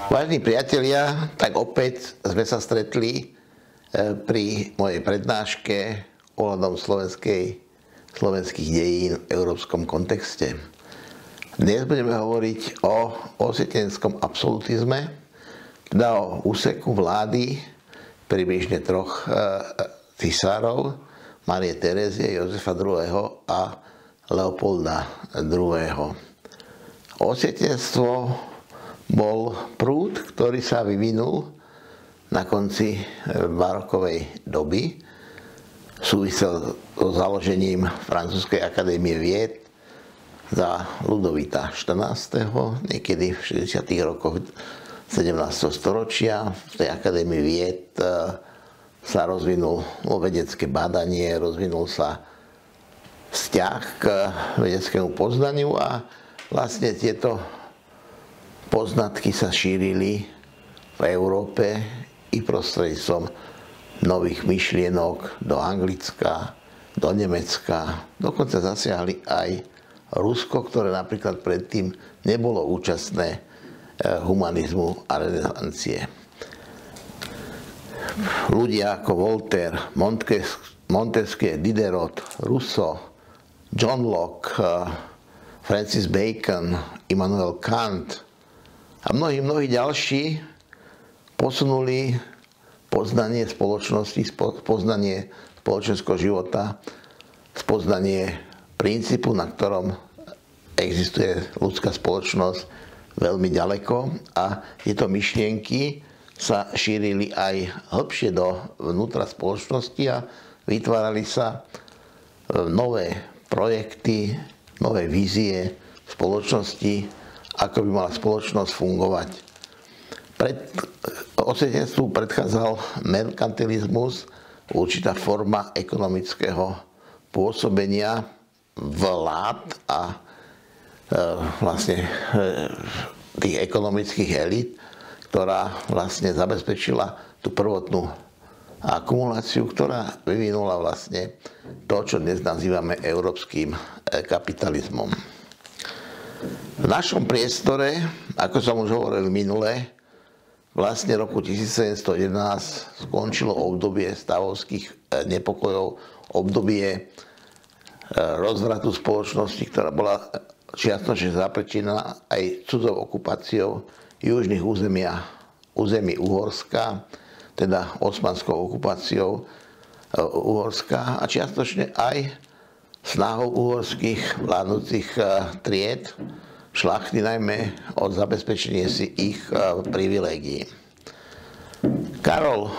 Vážení priatelia, tak opäť sme sa stretli pri mojej prednáške ohľadom slovenských dejín v európskom kontexte. Dnes budeme hovoriť o osvietenskom absolutizme, teda o úseku vlády približne troch cisárov, Márie Terézie, Jozefa II. A Leopolda II. Osvietenstvo bol prúd, ktorý sa vyvinul na konci barokovej doby. Súvisel so založením Francúzskej akadémie vied za Ludovita XIV. Niekedy v 60. rokoch 17. storočia. V tej akadémii vied sa rozvinulo vedecké bádanie, rozvinul sa vzťah k vedeckému poznaniu a vlastne tieto poznatky sa šírili v Európe i prostredníctvom nových myšlienok do Anglicka, do Nemecka. Dokonca zasiahli aj Rusko, ktoré napríklad predtým nebolo účastné humanizmu a renesancie. Ľudia ako Voltaire, Montesquieu, Diderot, Rousseau, John Locke, Francis Bacon, Immanuel Kant a mnohí ďalší posunuli poznanie spoločnosti, poznanie spoločenského života, spoznanie princípu, na ktorom existuje ľudská spoločnosť, veľmi ďaleko a tieto myšlienky sa šírili aj hlbšie do vnútra spoločnosti a vytvárali sa nové projekty, nové vízie spoločnosti, ako by mala spoločnosť fungovať. Osvietenstvu predchádzal merkantilizmus, určitá forma ekonomického pôsobenia vlád a vlastne tých ekonomických elít, ktorá vlastne zabezpečila tú prvotnú akumuláciu, ktorá vyvinula vlastne to, čo dnes nazývame európskym kapitalizmom. V našom priestore, ako som už hovoril minule, vlastne roku 1711 skončilo obdobie stavovských nepokojov, obdobie rozvratu spoločnosti, ktorá bola čiastočne zaprečená aj cudzou okupáciou južných území Uhorska, teda osmanskou okupáciou Uhorska a čiastočne aj snahou uhorských vládnúcich tried, šlachty najmä, o zabezpečenie si ich privilégií. Karol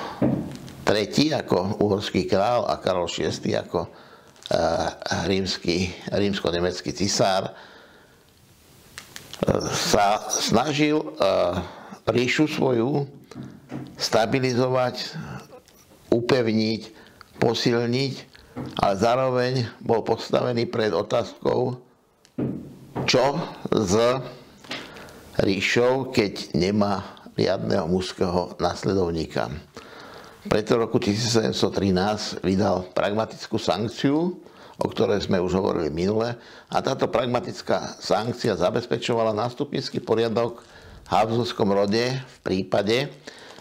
III. Ako uhorský král a Karol VI. Ako rímsko-nemecký cisár sa snažil ríšu svoju stabilizovať, upevniť, posilniť, ale zároveň bol postavený pred otázkou, čo s ríšou, keď nemá riadneho mužského nasledovníka. Preto v roku 1713 vydal pragmatickú sankciu, o ktorej sme už hovorili minule, a táto pragmatická sankcia zabezpečovala nástupnícky poriadok v Habsburskom rode v prípade,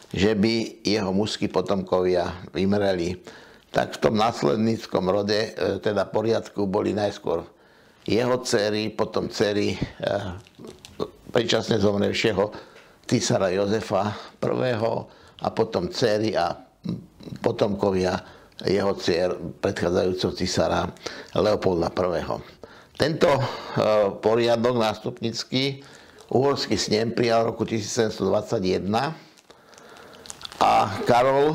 že by jeho mužskí potomkovia vymreli. Tak v tom následníckom rode, teda poriadku, boli najskôr jeho dcery, potom dcery predčasne zomrevšieho cisára Jozefa I. a potom dcery a potomkovia jeho dcer predchádzajúceho cisára Leopolda I. Tento poriadok nástupnícky uhorský snem prijal v roku 1721 a Karol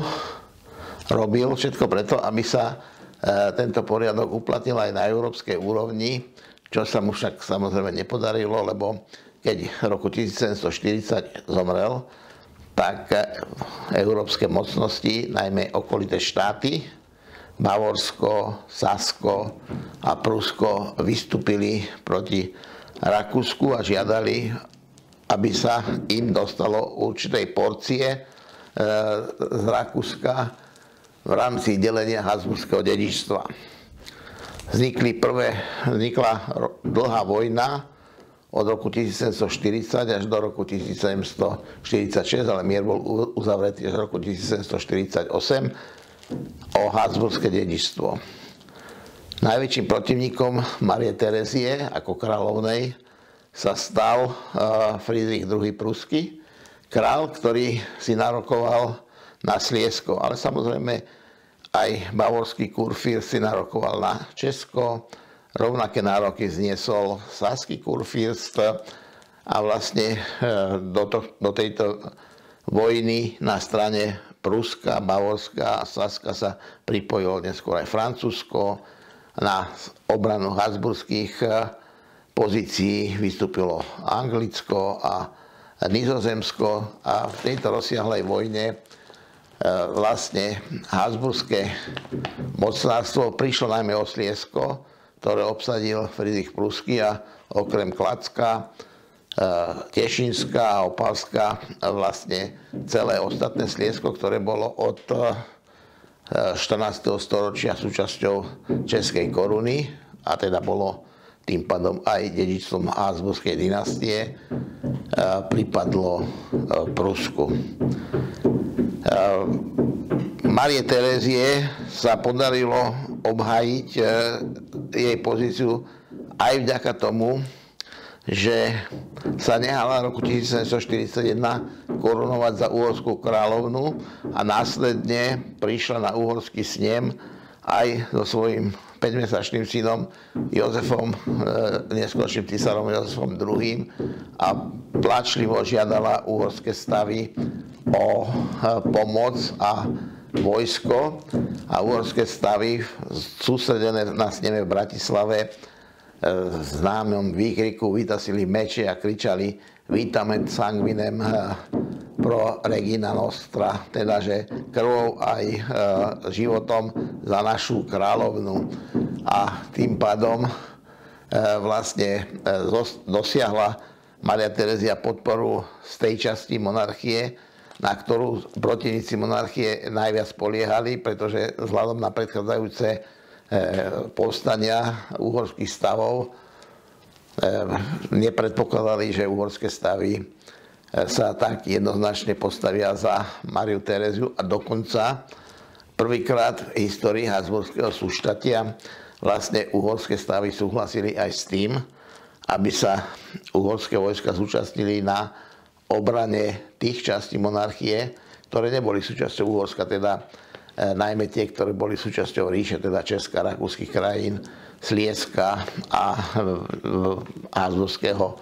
robil všetko preto, aby sa tento poriadok uplatnil aj na európskej úrovni, čo sa mu však samozrejme nepodarilo, lebo keď v roku 1740 zomrel, tak európske mocnosti, najmä okolité štáty, Bavorsko, Sasko a Prusko, vystúpili proti Rakúsku a žiadali, aby sa im dostalo určitej porcie z Rakúska v rámci delenia habsburského dedičstva. Vznikla dlhá vojna od roku 1740 až do roku 1746, ale mier bol uzavretý až v roku 1748 o habsburské dedičstvo. Najväčším protivníkom Márie Terezie ako kráľovnej sa stal Friedrich II. Prusky, král, ktorý si narokoval na Sliesko, ale samozrejme aj bavorský kurfürst si narokoval na Česko, rovnaké nároky zniesol saský kurfürst a vlastne do tejto vojny na strane Pruska, Bavorska a Saska sa pripojilo neskôr aj Francúzsko. Na obranu habsburských pozícií vystúpilo Anglicko a Nizozemsko a v tejto rozsiahlej vojne vlastne habsburské mocnárstvo prišlo najmä o Sliesko, ktoré obsadil Friedrich Prusky a okrem Kladska, Tešínska a Opavska vlastne celé ostatné Sliesko, ktoré bolo od 14. storočia súčasťou Českej koruny a teda bolo tým pádom aj dedičstvom habsburskej dynastie, pripadlo Prusku. Márie Terezie sa podarilo obhájiť jej pozíciu aj vďaka tomu, že sa nehala v roku 1741 korunovať za uhorskú kráľovnu a následne prišla na uhorský snem aj so svojím 5-mesačným synom Jozefom, neskôrším cisárom Jozefom II. A plačlivo žiadala uhorské stavy o pomoc a vojsko a uhorské stavy sústredené na sneme v Bratislave známom výkriku vytasili meče a kričali Vitamet sanguinem pro regina nostra, teda že krvou aj životom za našu kráľovnu. A tým pádom vlastne dosiahla Mária Terezia podporu z tej časti monarchie, na ktorú protivníci monarchie najviac spoliehali, pretože vzhľadom na predchádzajúce povstania uhorských stavov nepredpokladali, že uhorské stavy sa tak jednoznačne postavia za Máriu Tereziu a dokonca prvýkrát v histórii habsburského súštatia vlastne uhorské stavy súhlasili aj s tým, aby sa uhorské vojska zúčastnili na obrane tých častí monarchie, ktoré neboli súčasťou Uhorska, teda najmä tie, ktoré boli súčasťou ríše, teda Česka, rakúskych krajín, Slieska a habsburského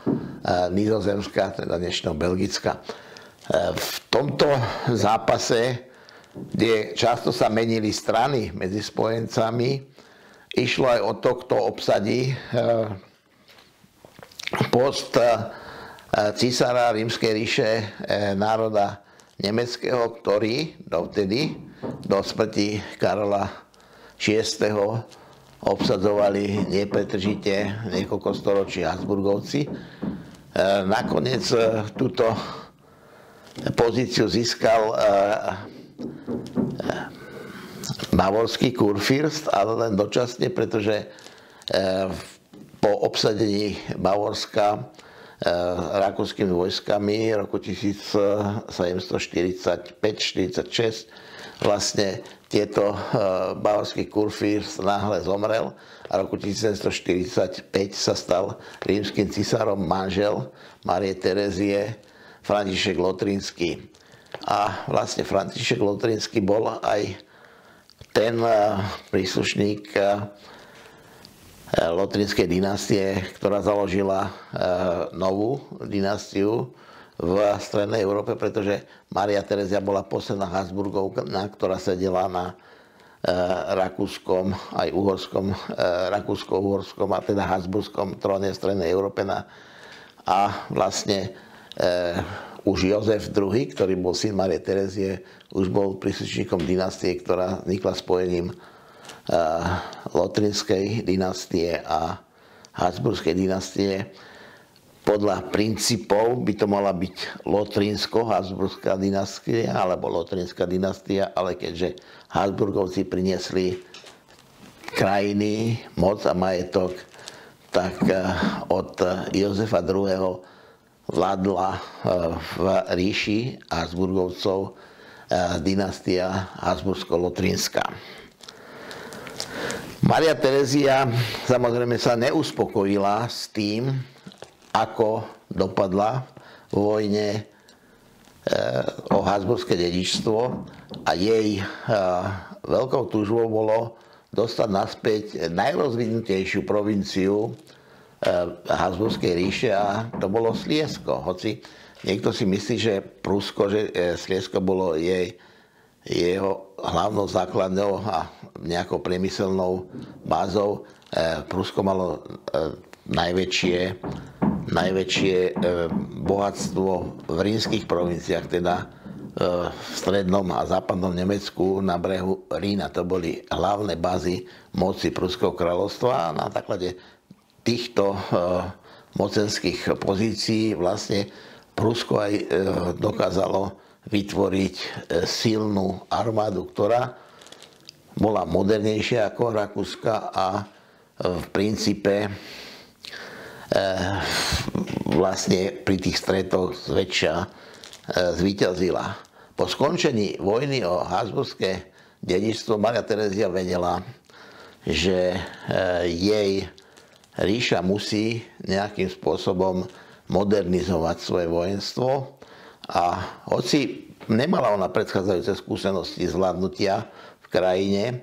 Nizozemska, teda dnešného Belgicka. V tomto zápase, kde často sa menili strany medzi spojencami, išlo aj o to, kto obsadí post cisára Rímskej ríše národa nemeckého, ktorý dovtedy do smrti Karola VI. Obsadzovali nepretržite niekoľko storočí Habsburgovci. Nakoniec túto pozíciu získal bavorský kurfürst, ale len dočasne, pretože po obsadení Bavorska rakúskymi vojskami roku 1745-46 vlastne tieto bavorský kurfürst náhle zomrel a roku 1745 sa stal rímskym cisárom manžel Márie Terezie František Lotrinský. A vlastne František Lotrinský bol aj ten príslušník Lotrinskej dynastie, ktorá založila novú dynastiu v strednej Európe, pretože Mária Terezia bola posledná Habsburgovna, ktorá sedela na rakúskom, aj uhorskom, rakúsko-uhorskom a teda habsburskom tróne v strednej Európe. A vlastne už Jozef II, ktorý bol syn Márie Terezie, už bol príslušníkom dynastie, ktorá vznikla spojením Lotrinskej dynastie a Habsburskej dynastie. podľa princípov by to mala byť Lotrínsko-Habsburská dynastia alebo Lotrínska dynastia, ale keďže Habsburgovci priniesli krajiny, moc a majetok, tak od Jozefa II. Vládla v ríši Habsburgovcov dynastia Habsbursko-Lotrínska. Mária Terezia samozrejme sa neuspokojila s tým, ako dopadla v vojne o habsburské dedičstvo a jej veľkou túžbou bolo dostať naspäť najrozvinutejšiu provinciu Habsburskej ríše a to bolo Sliesko. Hoci niekto si myslí, že Prusko, že Sliesko bolo jeho hlavnou základnou a nejakou priemyselnou bázou. Prusko malo najväčšie bohatstvo v rímskych provinciách, teda v strednom a západnom Nemecku na brehu Rína. To boli hlavné bázy moci Pruského kráľovstva a na základe týchto mocenských pozícií vlastne Prusko aj dokázalo vytvoriť silnú armádu, ktorá bola modernejšia ako Rakúska a v princípe vlastne pri tých stretoch zväčša zvíťazila. Po skončení vojny o habsburské dedičstvo Mária Terezia vedela, že jej ríša musí nejakým spôsobom modernizovať svoje vojenstvo a hoci nemala ona predchádzajúce skúsenosti zvládnutia v krajine,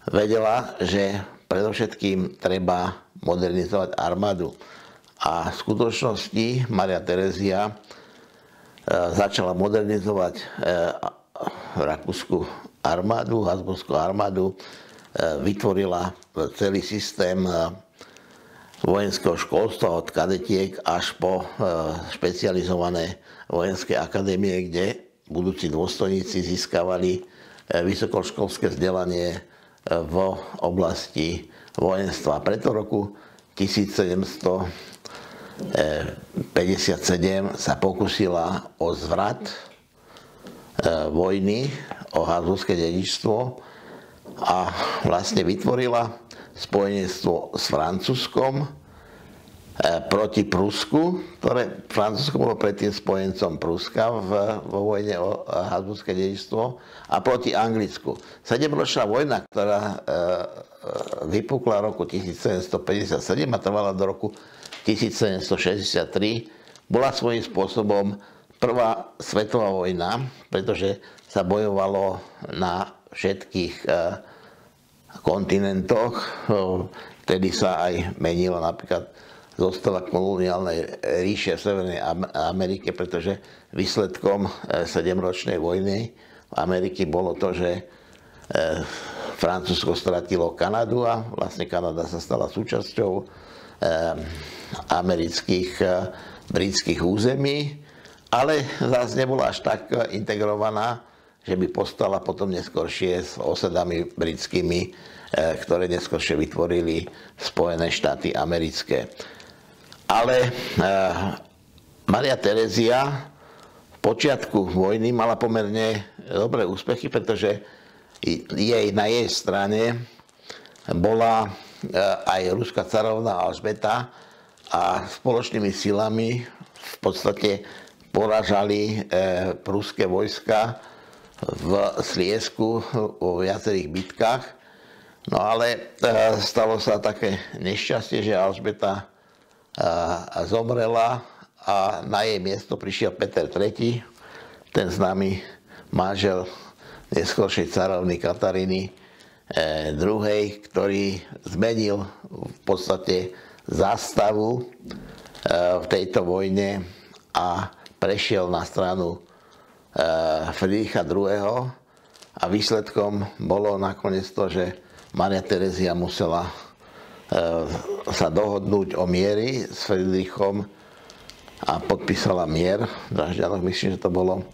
vedela, že predovšetkým treba modernizovať armádu. A v skutočnosti Mária Terezia začala modernizovať rakúsku armádu, habsburskú armádu, vytvorila celý systém vojenského školstva od kadetiek až po špecializované vojenské akadémie, kde budúci dôstojníci získavali vysokoškolské vzdelanie v oblasti vojenstva. Preto roku 1757 sa pokusila o zvrat vojny o habsburské dedičstvo a vlastne vytvorila spojenectvo s Francúzskom proti Prusku, ktoré Francúzsko bolo predtým spojencom Pruska vo vojne o habsburské dedičstvo, a proti Anglicku. 7-ročná vojna, ktorá vypukla v roku 1757 a trvala do roku 1763, bola svojím spôsobom prvá svetová vojna, pretože sa bojovalo na všetkých kontinentoch. Vtedy sa aj menila napríklad zostala koloniálnej ríše v Severnej Amerike, pretože výsledkom 7-ročnej vojny v Amerike bolo to, že Francúzsko stratilo Kanadu a vlastne Kanada sa stala súčasťou amerických, britských území, ale zase nebola až tak integrovaná, že by postala potom neskôršie s osadami britskými, ktoré neskôršie vytvorili Spojené štáty americké. Ale Mária Terezia v počiatku vojny mala pomerne dobré úspechy, pretože na jej strane bola aj ruská carovná Alžbeta a spoločnými silami v podstate poražali pruské vojska v Sliesku vo viacerých bitkách. No ale stalo sa také nešťastie, že Alžbeta zomrela a na jej miesto prišiel Peter III, ten známy manžel neskôršej carovny Kataríny II, ktorý zmenil v podstate zástavu v tejto vojne a prešiel na stranu Friedricha II. A výsledkom bolo nakoniec to, že Mária Terezia musela sa dohodnúť o miery s Friedrichom a podpísala mier v Drážďanoch. Myslím, že to bolo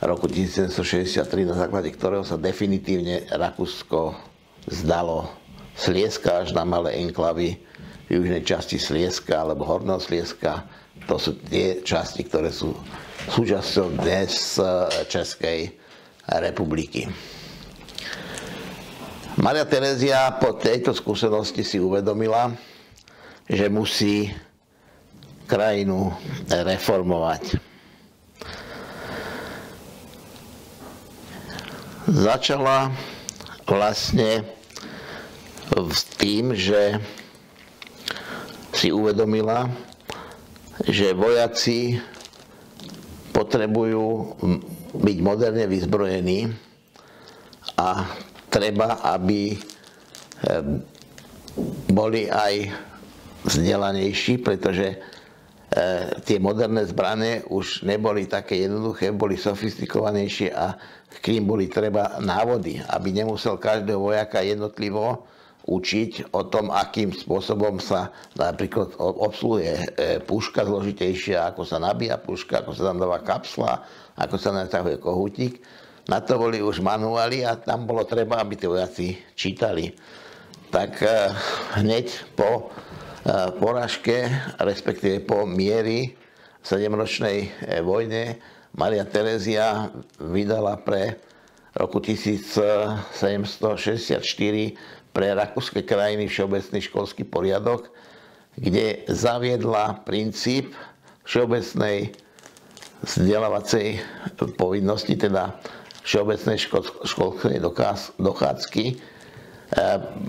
v roku 1763, na základe ktorého sa definitívne Rakúsko zdalo Slieska až na malé enklavy, južnej časti Slieska alebo Horného Slieska. To sú tie časti, ktoré sú súčasťou dnes Českej republiky. Mária Terézia po tejto skúsenosti si uvedomila, že musí krajinu reformovať. Začala vlastne s tým, že si uvedomila, že vojaci potrebujú byť moderne vyzbrojení a treba, aby boli aj vzdelanejší, pretože tie moderné zbrane už neboli také jednoduché, boli sofistikovanejšie a k ním boli treba návody, aby nemusel každého vojaka jednotlivo učiť o tom, akým spôsobom sa napríklad obsluhuje puška zložitejšia, ako sa nabíja puška, ako sa tam dáva kapsla, ako sa natahuje kohútik. Na to boli už manuály a tam bolo treba, aby tie vojaci čítali. Tak hneď po porážke, respektíve po miery v 7-ročnej vojne, Mária Terézia vydala pre roku 1764 pre rakúske krajiny všeobecný školský poriadok, kde zaviedla princíp všeobecnej vzdelávacej povinnosti, teda všeobecnej školskej dochádzky,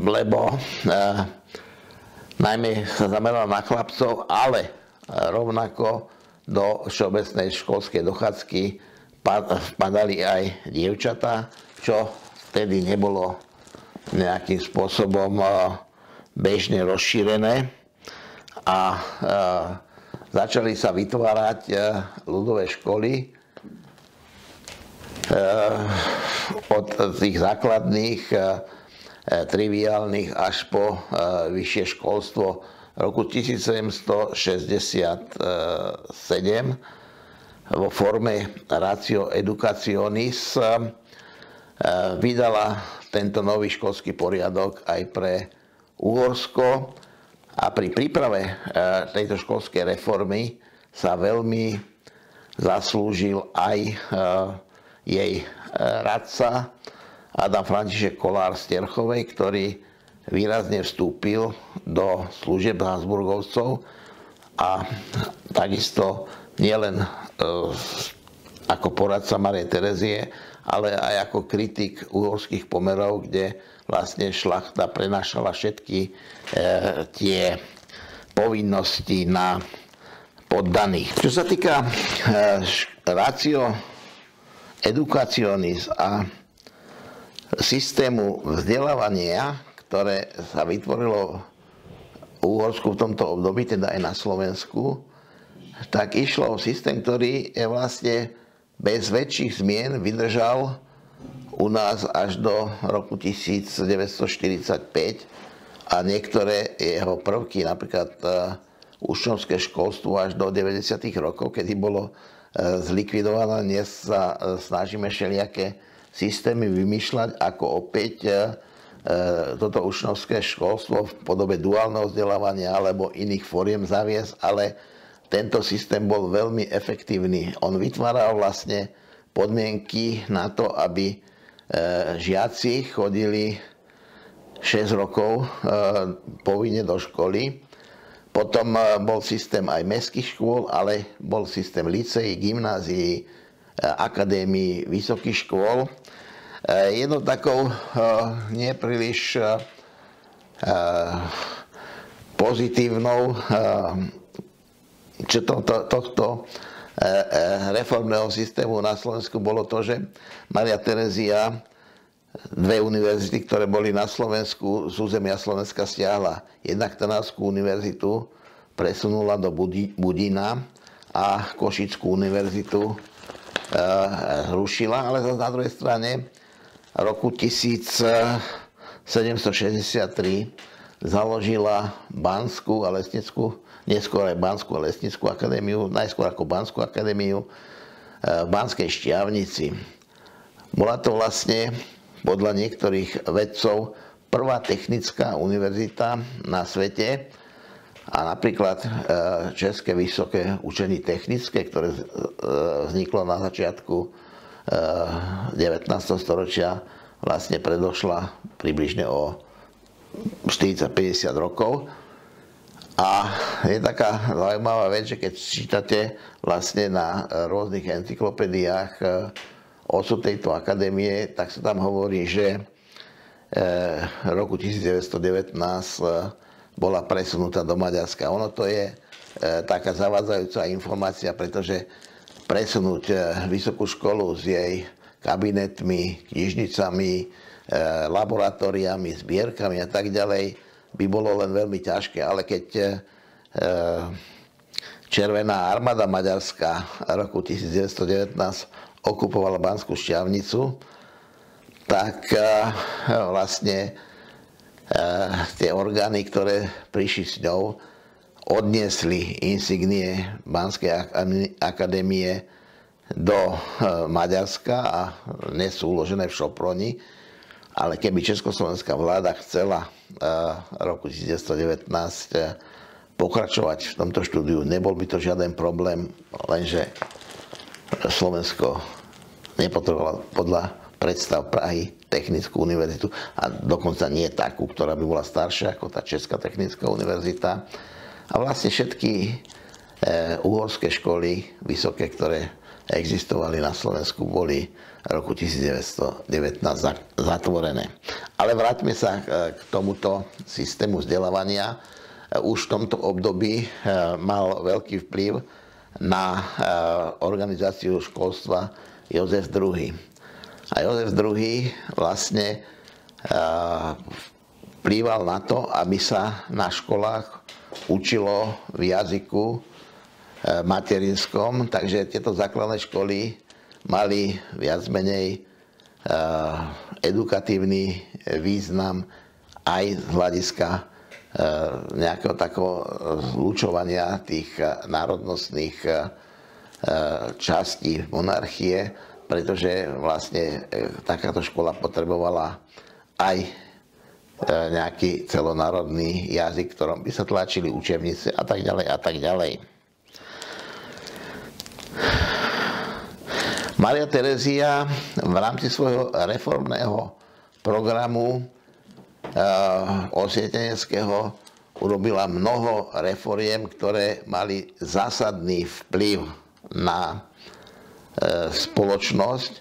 lebo najmä sa zamerala na chlapcov, ale rovnako do všeobecnej školskej dochádzky vpadali aj dievčatá, čo vtedy nebolo nejakým spôsobom bežne rozšírené a začali sa vytvárať ľudové školy od tých základných, triviálnych až po vyššie školstvo roku 1767 vo forme Ratio Educationis vydala tento nový školský poriadok aj pre Uhorsko a pri príprave tejto školskej reformy sa veľmi zaslúžil aj jej radca Adam František Kolár z Terchovej, ktorý výrazne vstúpil do služieb Habsburgovcov a takisto nielen ako poradca Márie Terézie, ale aj ako kritik uhorských pomerov, kde vlastne šlachta prenášala všetky tie povinnosti na poddaných. Čo sa týka Ratio Educationis a systému vzdelávania, ktoré sa vytvorilo v Uhorsku v tomto období, teda aj na Slovensku, tak išlo o systém, ktorý je vlastne bez väčších zmien vydržal u nás až do roku 1945 a niektoré jeho prvky, napríklad učňovské školstvo až do 90. rokov, kedy bolo zlikvidované. Dnes sa snažíme všelijaké systémy vymýšľať, ako opäť toto učňovské školstvo v podobe duálneho vzdelávania alebo iných foriem zaviesť, ale tento systém bol veľmi efektívny. On vytváral vlastne podmienky na to, aby žiaci chodili 6 rokov povinne do školy. Potom bol systém aj mestských škôl, ale bol systém liceí, gymnázií, akadémií, vysokých škôl. Jednou takou nepríliš pozitívnou tohto reformného systému na Slovensku bolo to, že Mária Terézia dve univerzity, ktoré boli na Slovensku, z územia Slovenska stiahla. Jednak Trnavskú univerzitu presunula do Budína a Košickú univerzitu zrušila, ale na druhej strane v roku 1763 založila Banskú a Lesnickú, neskôr aj Banskú a Lesnickú akadémiu, najskôr ako Banskú akadémiu v Banskej Štiavnici. Bola to vlastne podľa niektorých vedcov prvá technická univerzita na svete A napríklad České vysoké učení technické, ktoré vzniklo na začiatku 19. storočia, vlastne predošla približne o 40-50 rokov. A je taká zaujímavá vec, že keď čítate vlastne na rôznych encyklopédiách osud tejto akadémie, tak sa tam hovorí, že v roku 1919 bola presunutá do Maďarska. Ono to je taká zavádzajúca informácia, pretože presunúť vysokú školu s jej kabinetmi, knižnicami, laboratóriami, zbierkami a tak ďalej by bolo len veľmi ťažké. Ale keď Červená armáda maďarská roku 1919 okupovala Banskú Štiavnicu, tak vlastne tie orgány, ktoré prišli s ňou, odniesli insignie Banskej akadémie do Maďarska a dnes sú uložené v Šoproni. Ale keby československá vláda chcela roku 1919 pokračovať v tomto štúdiu, nebol by to žiaden problém, lenže Slovensko nepotrebovalo podľa predstav Prahy technickú univerzitu a dokonca nie takú, ktorá by bola staršia ako tá Česká technická univerzita. A vlastne všetky uhorské školy vysoké, ktoré existovali na Slovensku, boli v roku 1919 zatvorené. Ale vráťme sa k tomuto systému vzdelávania. Už v tomto období mal veľký vplyv na organizáciu školstva Jozef II. A Jozef II vlastne vplýval na to, aby sa na školách učilo v jazyku materinskom, takže tieto základné školy mali viac menej edukatívny význam aj z hľadiska nejakého takého zlučovania tých národnostných častí monarchie, pretože vlastne takáto škola potrebovala aj nejaký celonárodný jazyk, v ktorom by sa tlačili učebnice a tak ďalej a tak ďalej. Mária Terezia v rámci svojho reformného programu osvieteneckého urobila mnoho reforiem, ktoré mali zásadný vplyv na spoločnosť.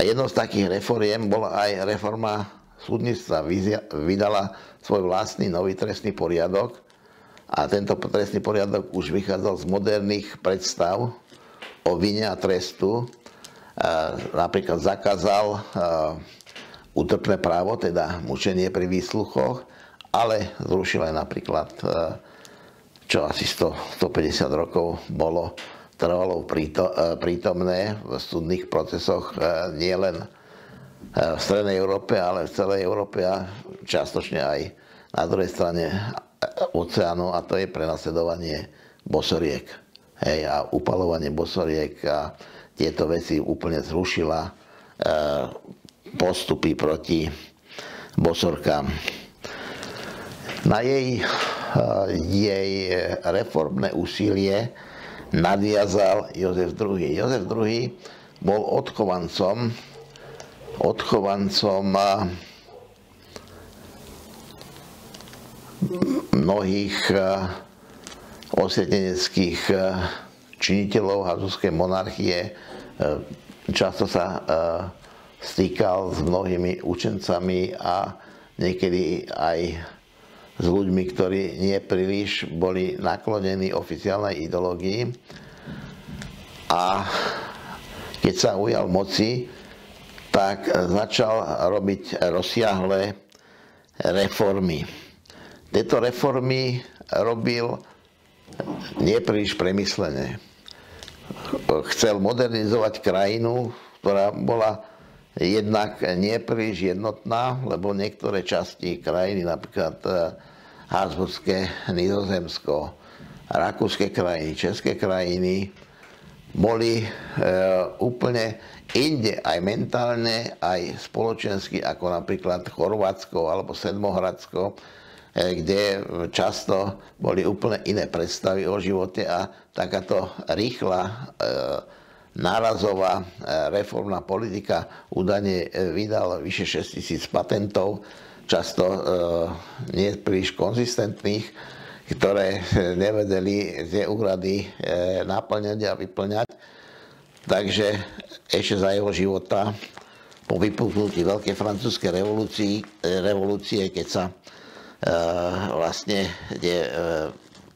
A jednou z takých reforiem bola aj reforma súdnictva. Vydala svoj vlastný nový trestný poriadok a tento trestný poriadok už vychádzal z moderných predstav o vine a trestu. Napríklad zakázal útrpné právo, teda mučenie pri výsluchoch, ale zrušil aj napríklad, čo asi 150 rokov bolo trvalo prítomné v súdnych procesoch nielen v Strednej Európe, ale v celej Európe a čiastočne aj na druhej strane oceánu, a to je prenasledovanie bosoriek. Hej, a upalovanie bosoriek a tieto veci úplne zrušila postupy proti bosorkám. Na jej reformné úsilie nadviazal Jozef II. Jozef II bol odchovancom mnohých osvieteneckých činiteľov habsburskej monarchie. Často sa stýkal s mnohými učencami a niekedy aj s ľuďmi, ktorí nie príliš boli naklonení oficiálnej ideológii. A keď sa ujal moci, tak začal robiť rozsiahle reformy. Tieto reformy robil nie príliš premyslené. Chcel modernizovať krajinu, ktorá bola jednak nie príliš jednotná, lebo niektoré časti krajiny, napríklad Habsburské Nizozemsko, rakúske krajiny, české krajiny, boli úplne inde, aj mentálne, aj spoločensky, ako napríklad Chorvátsko alebo Sedmohradsko, kde často boli úplne iné predstavy o živote a takáto rýchla nárazová reformná politika údajne vydal vyše 6 000 patentov, často nie príliš konzistentných, ktoré nevedeli tie úrady naplňať a vyplňať. Takže ešte za jeho života, po vypuknutí Veľkej francúzskej revolúcie, keď sa vlastne tie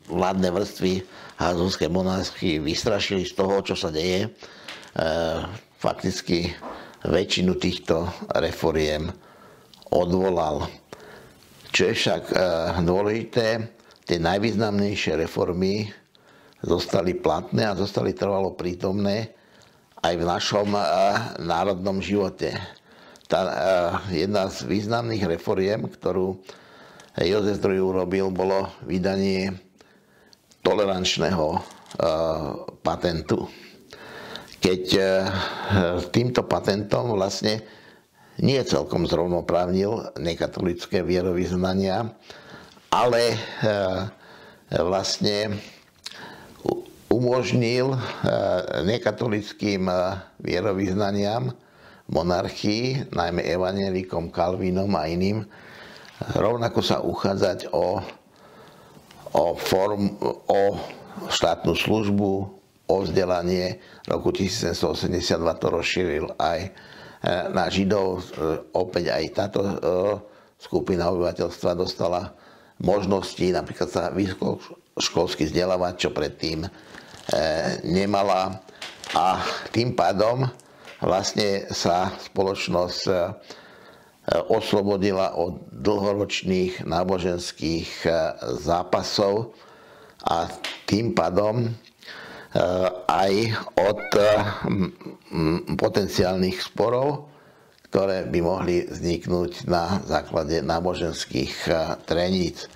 vládne vrstvy habsburskej monarchie vystrašili z toho, čo sa deje, fakticky väčšinu týchto reforiem odvolal. Čo je však dôležité, tie najvýznamnejšie reformy zostali platné a zostali trvalo prítomné aj v našom národnom živote. Jedna z významných reforiem, ktorú Jozef II urobil, bolo vydanie tolerančného patentu. Keď týmto patentom vlastne nie celkom zrovnoprávnil nekatolické vierovyznania, ale vlastne umožnil nekatolickým vierovyznaniam monarchii, najmä evanjelikom, Kalvínom a iným, rovnako sa uchádzať o štátnu službu, o vzdelanie. V roku 1782 to rozšíril aj na Židov. Opäť aj táto skupina obyvateľstva dostala možnosti napríklad sa vysokoškolsky vzdelávať, čo predtým nemala. A tým pádom vlastne sa spoločnosť oslobodila od dlhoročných náboženských zápasov a tým pádom aj od potenciálnych sporov, ktoré by mohli vzniknúť na základe náboženských treníc.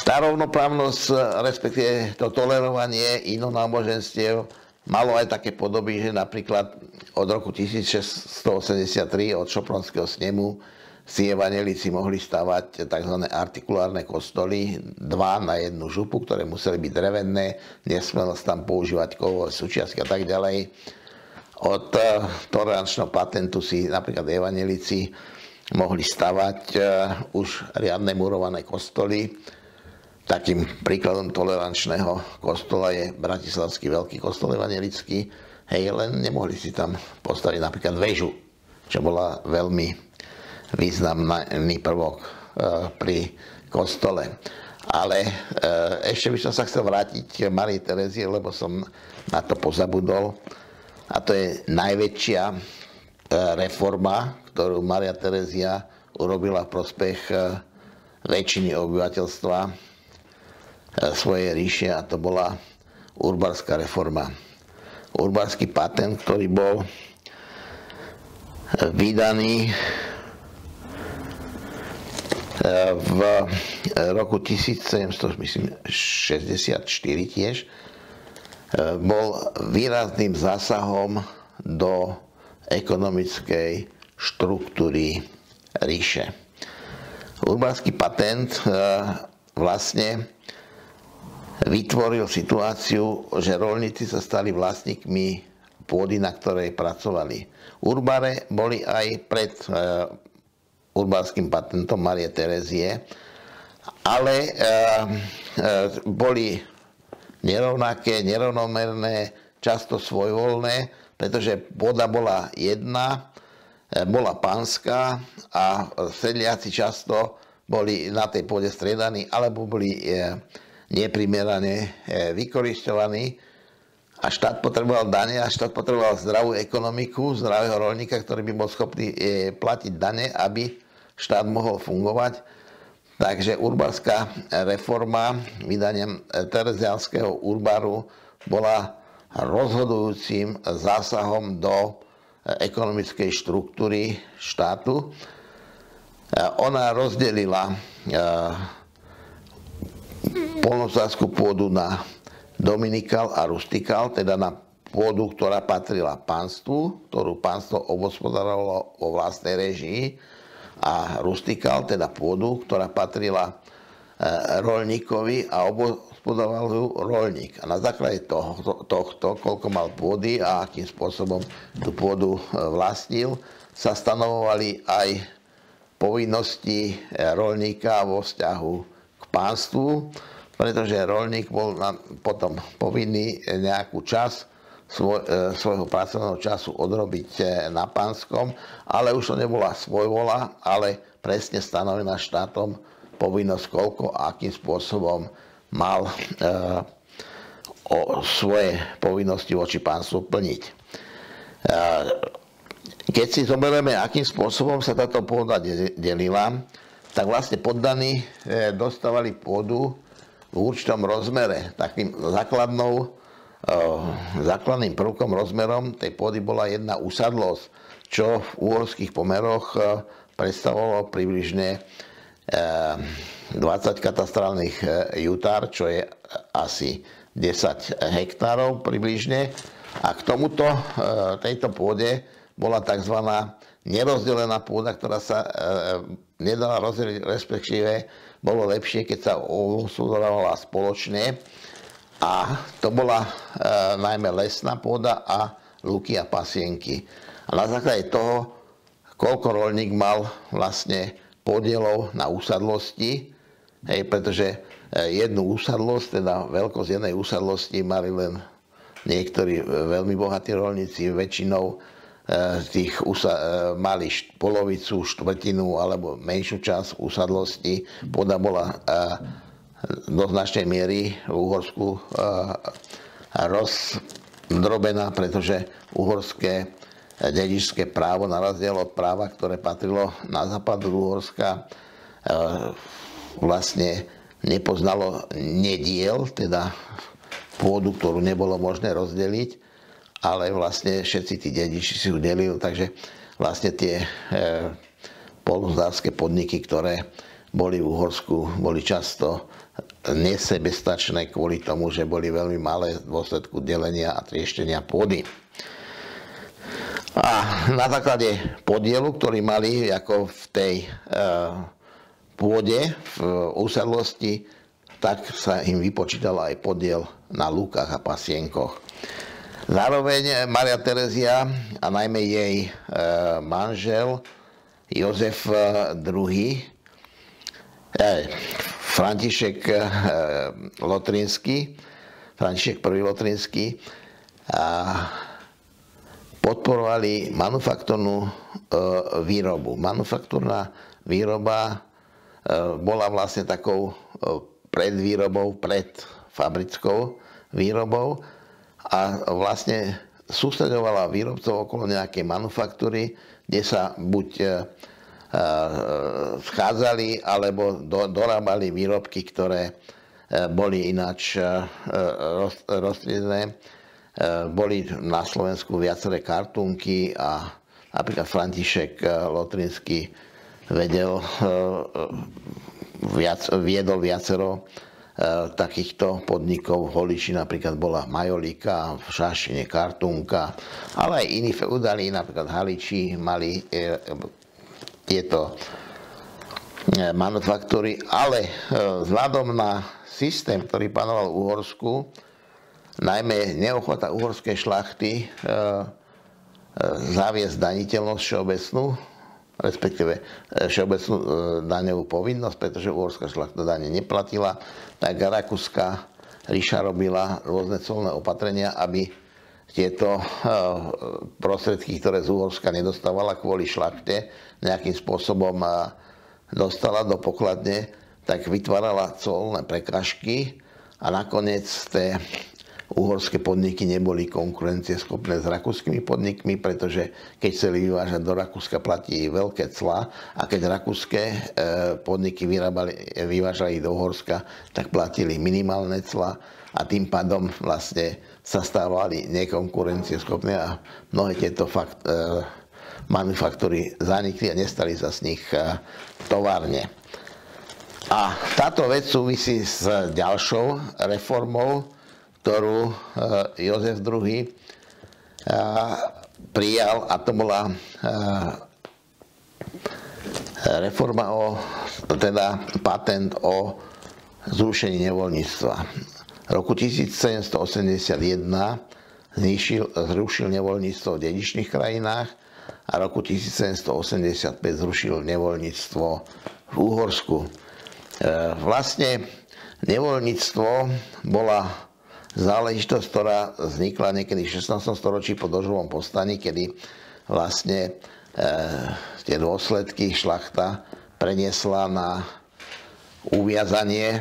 Tá rovnoprávnosť, respektíve to tolerovanie inonáboženstiev, malo aj také podoby, že napríklad od roku 1683 od Sopronského snemu si evanjelici mohli stavať tzv. Artikulárne kostoly, 2 na jednu župu, ktoré museli byť drevené, nesmelo sa tam používať kovové súčiastky a tak ďalej. Od tolerančného patentu si napríklad evanjelici mohli stavať už riadne murované kostoly. Takým príkladom tolerančného kostola je bratislavský veľký kostol evanjelický. Hej, len nemohli si tam postaviť napríklad väžu, čo bola veľmi významný prvok pri kostole. Ale ešte by som sa chcel vrátiť k Márii Terézie, lebo som na to pozabudol. A to je najväčšia reforma, ktorú Mária Terézia urobila v prospech väčšiny obyvateľstva svojej ríše, a to bola urbárska reforma. Urbársky patent, ktorý bol vydaný v roku 1764 tiež, bol výrazným zásahom do ekonomickej štruktúry ríše. Urbársky patent vlastne vytvoril situáciu, že roľníci sa stali vlastníkmi pôdy, na ktorej pracovali. Urbáre boli aj pred urbárskym patentom Márie Terézie, ale boli nerovnaké, nerovnomerné, často svojvoľné, pretože pôda bola jedna, bola pánska a sedliaci často boli na tej pôde striedaní alebo boli neprimerane vykorisťovaní a štát potreboval dane a štát potreboval zdravú ekonomiku, zdravého roľníka, ktorý by bol schopný platiť dane, aby štát mohol fungovať. Takže urbárska reforma vydaním tereziánskeho urbáru bola rozhodujúcim zásahom do ekonomickej štruktúry štátu. Ona rozdelila poľnohospodársku pôdu na dominikál a rustikál, teda na pôdu, ktorá patrila pánstvu, ktorú pánstvo obhospodarovalo vo vlastnej réžii, a rustikál, teda pôdu, ktorá patrila roľníkovi a obospodoval ju roľník. A na základe tohto, koľko mal pôdy a akým spôsobom tú pôdu vlastnil, sa stanovovali aj povinnosti roľníka vo vzťahu k pánstvu, pretože roľník bol potom povinný nejakú časť svojho pracovného času odrobiť na pánskom, ale už to nebola svojvola, ale presne stanovená štátom povinnosť, koľko a akým spôsobom mal svoje povinnosti voči pánstvu plniť. Keď si zoberieme, akým spôsobom sa táto pôda delila, tak vlastne poddaní dostávali pôdu v určitom rozmere. Takým základným prvkom rozmerom tej pôdy bola jedna usadlosť, čo v uhorských pomeroch predstavovalo približne 20 katastrálnych jutár, čo je asi 10 hektárov približne. A k tejto pôde bola tzv. Nerozdelená pôda, ktorá sa nedala rozdeliť, respektíve bolo lepšie, keď sa obhospodarovala spoločne. A to bola najmä lesná pôda a lúky a pasienky. A na základe toho, koľko roľník mal vlastne podielov na usadlosti, pretože jednu usadlosť, teda veľkosť jednej usadlosti mali len niektorí veľmi bohatí roľníci, väčšinou mali polovicu, štvrtinu alebo menšiu časť usadlosti. Pôda bola do značnej miery v Uhorsku rozdrobená, pretože uhorské dedičské právo, na rozdiel od práva, ktoré patrilo na západ Uhorska, vlastne nepoznalo nediel, teda pôdu, ktorú nebolo možné rozdeliť, ale vlastne všetci tí dediči si ju delili, takže vlastne tie poľnohospodárske podniky, ktoré boli v Uhorsku, boli často nesebestačné kvôli tomu, že boli veľmi malé v dôsledku delenia a trieštenia pôdy. A na základe podielu, ktorý mali ako v tej pôde, v usadlosti, tak sa im vypočítal aj podiel na lúkach a pasienkoch. Zároveň Mária Terezia a najmä jej manžel Jozef II. František Lotrinský, František I. Lotrinský, podporovali manufaktúrnu výrobu. Manufaktúrna výroba bola vlastne takou predvýrobou, predfabrickou výrobou a vlastne sústreďovala výrobcov okolo nejakej manufaktúry, kde sa buď schádzali alebo dorábali výrobky, ktoré boli ináč roztriedené. Boli na Slovensku viaceré kartúnky a napríklad František Lotrinský viedol viacero takýchto podnikov. V Holiči napríklad bola Majolika, v Šašine kartúnka, ale aj iní feudáli, napríklad Haliči mali tieto manufaktúry, ale vzhľadom na systém, ktorý panoval v Uhorsku, najmä neochota uhorskej šlachty zaviesť daniteľnosť všeobecnú, respektíve všeobecnú daňovú povinnosť, pretože uhorská šlachta dane neplatila, tak Rakúska ríša robila rôzne colné opatrenia, aby tieto prostriedky, ktoré z Uhorska nedostávala kvôli šlachte, nejakým spôsobom dostala do pokladne, tak vytvárala colné prekážky a nakoniec tie uhorské podniky neboli konkurencieschopné s rakúskymi podnikmi, pretože keď chceli vyvážať do Rakúska, platí veľké clá a keď rakúske podniky vyvážali do Uhorska, tak platili minimálne clá a tým pádom vlastne sa stávali nekonkurencieschopné a mnohé tieto manufaktúry zanikli a nestali sa z nich továrne. A táto vec súvisí s ďalšou reformou, ktorú Jozef II prijal, a to bola teda patent o zrušení nevoľníctva. V roku 1781 zrušil nevoľníctvo v dedičných krajinách a v roku 1785 zrušil nevoľníctvo v Úhorsku. Vlastne nevoľníctvo bola záležitosť, ktorá vznikla niekedy v 16. storočí po Dožovom povstaní, kedy vlastne tie dôsledky šľachta preniesla na uviazanie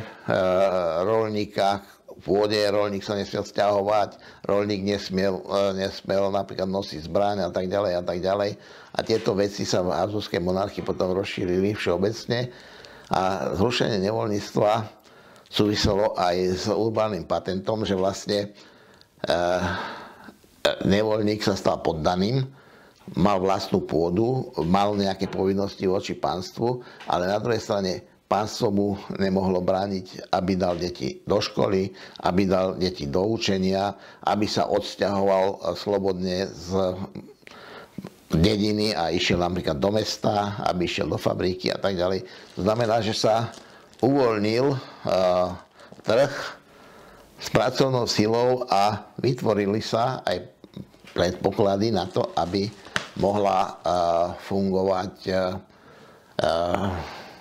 roľníka v pôde, roľník sa nesmiel sťahovať, roľník nesmiel napríklad nosiť zbraň a tak ďalej a tak ďalej. A tieto veci sa v Habsburskej monarchii potom rozšírili všeobecne a zrušenie nevoľníctva súviselo aj s urbánnym patentom, že vlastne nevoľník sa stal poddaným, mal vlastnú pôdu, mal nejaké povinnosti voči pánstvu, ale na druhej strane pánstvo mu nemohlo brániť, aby dal deti do školy, aby dal deti do učenia, aby sa odsťahoval slobodne z dediny a išiel napríklad do mesta, aby išiel do fabriky a tak ďalej. To znamená, že sa uvoľnil trh s pracovnou silou a vytvorili sa aj predpoklady na to, aby mohla fungovať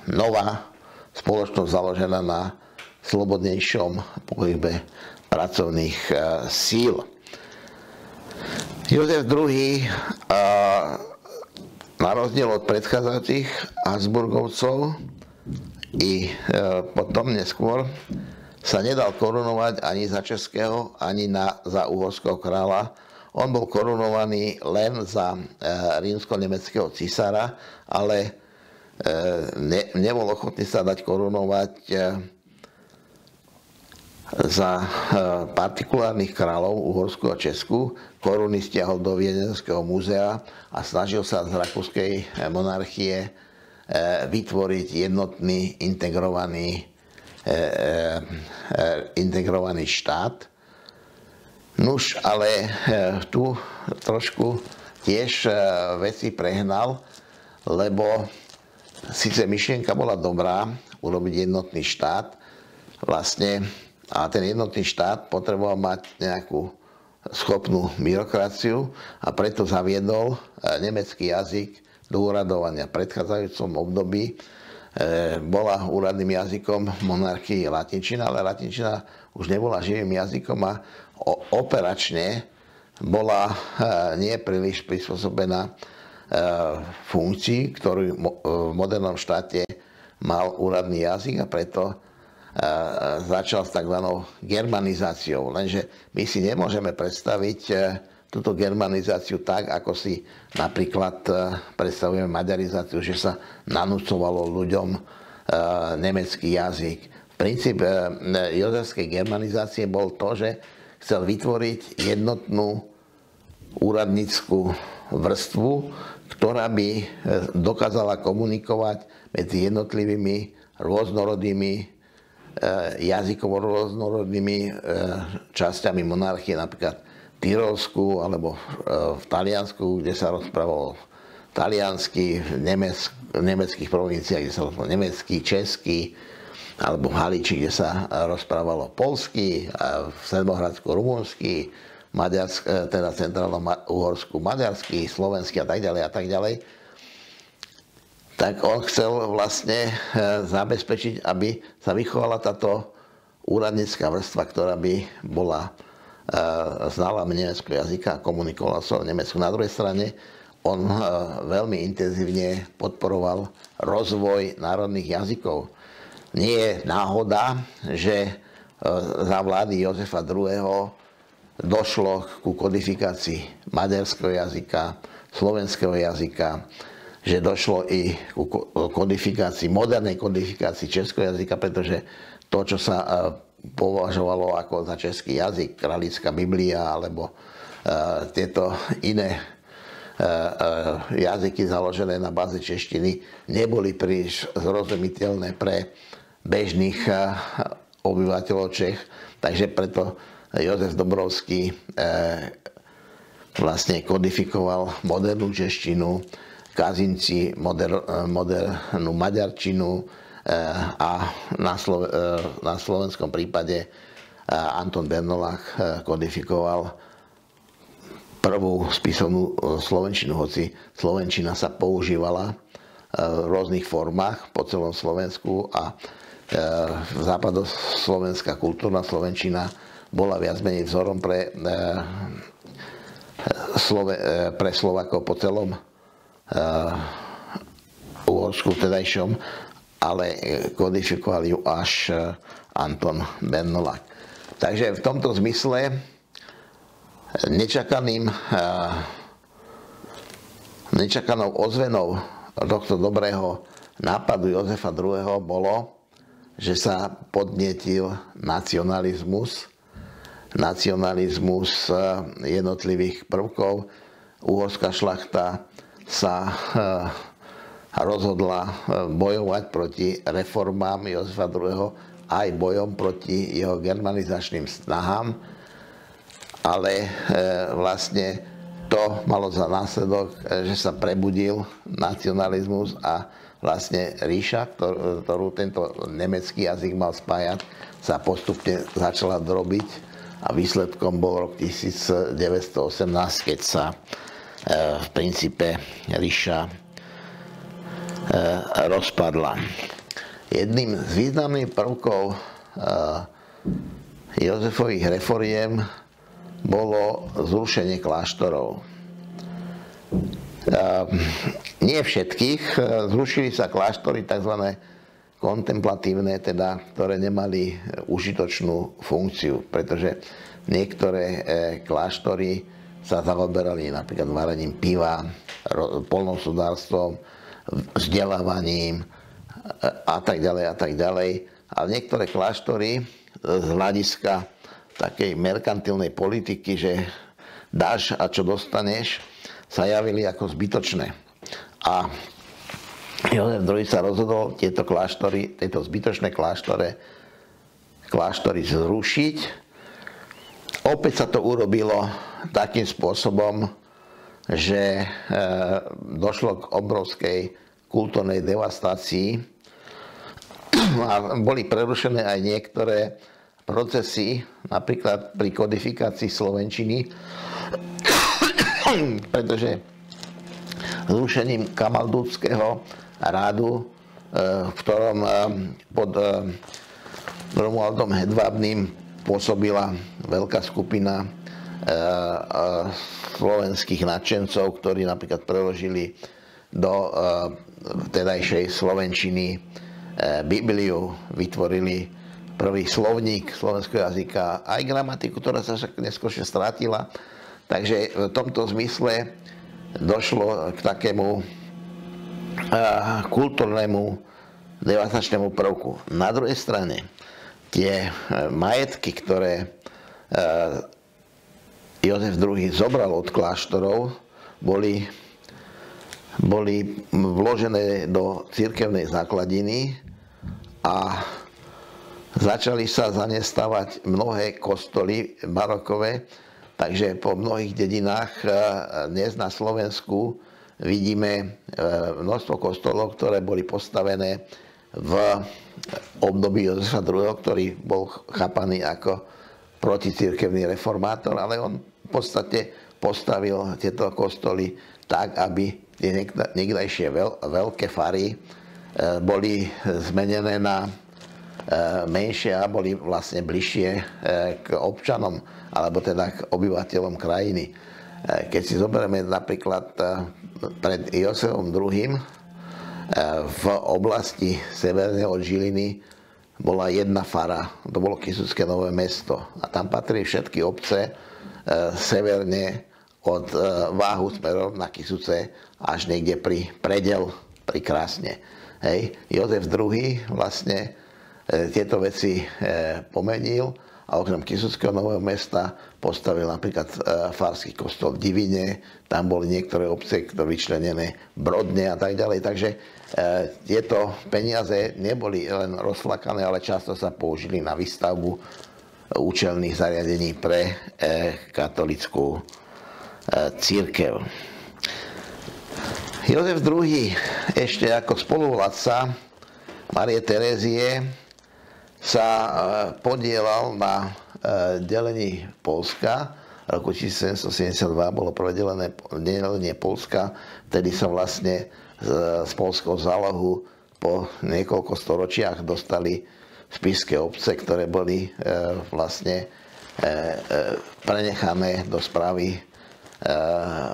nová spoločnosť založená na slobodnejšom pohybe pracovných síl. Jozef II, na rozdiel od predchádzajúcich Habsburgovcov i potom neskôr, sa nedal korunovať ani za českého, ani za uhorského kráľa. On bol korunovaný len za rímsko-nemeckého cisára, ale nebol ochotný sa dať korunovať za partikulárnych kráľov Uhorsku a Česku. Koruny stiahol do Viedenského múzea a snažil sa z rakúskej monarchie vytvoriť jednotný integrovaný štát. Nuž, ale tu trošku tiež veci prehnal, lebo síce myšlienka bola dobrá, urobiť jednotný štát vlastne, a ten jednotný štát potreboval mať nejakú schopnú byrokraciu a preto zaviedol nemecký jazyk do úradovania. V predchádzajúcom období bola úradným jazykom monarchii latinčina, ale latinčina už nebola živým jazykom a operačne bola nie príliš prispôsobená funkcii, ktorú v modernom štáte mal úradný jazyk a preto začal s tzv. Germanizáciou. Lenže my si nemôžeme predstaviť túto germanizáciu tak, ako si napríklad predstavujeme maďarizáciu, že sa nanúcovalo ľuďom nemecký jazyk. Princíp jozefskej germanizácie bol to, že chcel vytvoriť jednotnú úradnícku vrstvu, ktorá by dokázala komunikovať medzi jednotlivými rôznorodými jazykovo rôznorodnými časťami monarchie, napríklad v Tyrolsku alebo v Taliansku, kde sa rozprávalo taliansky, v nemeckých provinciách, kde sa rozprávalo nemecký, český, alebo v Haliči, kde sa rozprávalo polsky, a v Sedmohradsku rumunsky, teda centrálno-uhorsku maďarsky, slovenský a tak ďalej, tak on chcel vlastne zabezpečiť, aby sa vychovala táto úradnícka vrstva, ktorá by bola znala nemeckého jazyka a komunikovala sa v Nemecku. Na druhej strane on veľmi intenzívne podporoval rozvoj národných jazykov. Nie je náhoda, že za vlády Jozefa II. Došlo ku kodifikácii maďarského jazyka, slovenského jazyka, že došlo i ku kodifikácii, modernej kodifikácii českého jazyka, pretože to, čo sa považovalo ako za český jazyk, Kráľovská Biblia alebo tieto iné jazyky založené na báze češtiny, neboli príliš zrozumiteľné pre bežných obyvateľov Čech, takže preto Jozef Dobrovský vlastne kodifikoval modernú češtinu, Kazinci modernú maďarčinu a na slovenskom prípade Anton Bernolák kodifikoval prvú spisovnú slovenčinu, hoci slovenčina sa používala v rôznych formách po celom Slovensku a západoslovenská kultúrna slovenčina bola viac menej vzorom pre Slovákov po celom Uhorsku vtedajšom, ale kodifikoval ju až Anton Bernolák. Takže v tomto zmysle nečakanou ozvenou tohto dobrého nápadu Jozefa II. Bolo, že sa podnietil nacionalizmus jednotlivých prvkov. Uhorská šlachta sa rozhodla bojovať proti reformám Jozefa II. Aj bojom proti jeho germanizačným snahám, ale vlastne to malo za následok, že sa prebudil nacionalizmus a vlastne ríša, ktorú tento nemecký jazyk mal spájať, sa postupne začala drobiť a výsledkom bol rok 1918, keď sa v princípe ríša rozpadla. Jedným z významných prvkov Jozefových reforiem bolo zrušenie kláštorov. Nie všetkých, zrušili sa kláštory tzv. Kontemplatívne, teda, ktoré nemali užitočnú funkciu, pretože niektoré kláštory sa zaoberali napríklad varením piva, poľnohospodárstvom, vzdelávaním a tak ďalej. Ale niektoré kláštory z hľadiska takej merkantilnej politiky, že dáš a čo dostaneš, sa javili ako zbytočné. A Jozef II. Sa rozhodol tieto zbytočné kláštory zrušiť. Opäť sa to urobilo takým spôsobom, že došlo k obrovskej kultúrnej devastácii a boli prerušené aj niektoré procesy, napríklad pri kodifikácii slovenčiny, pretože zrušením Kamaldútskeho rádu, v ktorom pod Romualdom Hedvábnym pôsobila veľká skupina slovenských nadšencov, ktorí napríklad preložili do vtedajšej slovenčiny Bibliu, vytvorili prvý slovník slovenského jazyka, aj gramatiku, ktorá sa však neskôršie strátila. Takže v tomto zmysle došlo k takému kultúrnemu devastačnému prvku. Na druhej strane, tie majetky, ktoré Jozef II. Zobral od kláštorov, boli vložené do cirkevnej základiny a začali sa zanestávať mnohé kostoly barokové, takže po mnohých dedinách dnes na Slovensku vidíme množstvo kostolov, ktoré boli postavené v období Jozefa II., ktorý bol chápaný ako proticirkevný reformátor, ale on v podstate postavil tieto kostoly tak, aby tie niekdajšie veľké fary boli zmenené na menšie a boli vlastne bližšie k občanom, alebo teda k obyvateľom krajiny. Keď si zoberieme napríklad pred Jozefom II. V oblasti severného od Žiliny bola jedna fara, to bolo Kysucké Nové Mesto. A tam patrí všetky obce severne od Váhu smerom na Kysuce až niekde pri predel, pri Krásne. Hej. Jozef II. Vlastne tieto veci pomenil a okrem Kysuckého Nového Mesta postavil napríklad farský kostol v Divine, tam boli niektoré obce vyčlenené, Brodne a tak ďalej. Takže tieto peniaze neboli len rozflakané, ale často sa použili na výstavbu účelných zariadení pre katolícku cirkev. Jozef II ešte ako spoluvladca Márie Terézie sa podielal na delení Poľska. V roku 1772 bolo prvé delenie Poľska, vtedy sa vlastne z poľského zálohu po niekoľko storočiach dostali spišské obce, ktoré boli vlastne prenechané do správy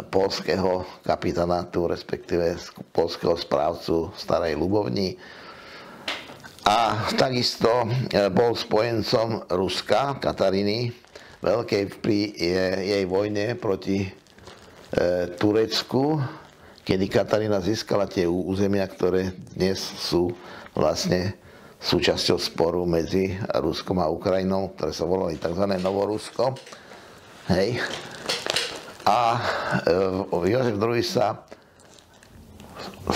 poľského kapitánátu, respektíve poľského správcu Starej Ľubovni. A takisto bol spojencom Ruska, Kataríny Veľkej pri jej vojne proti Turecku, kedy Katarína získala tie územia, ktoré dnes sú vlastne súčasťou sporu medzi Ruskom a Ukrajinou, ktoré sa volali tzv. Novorusko. Hej. A Jozef II sa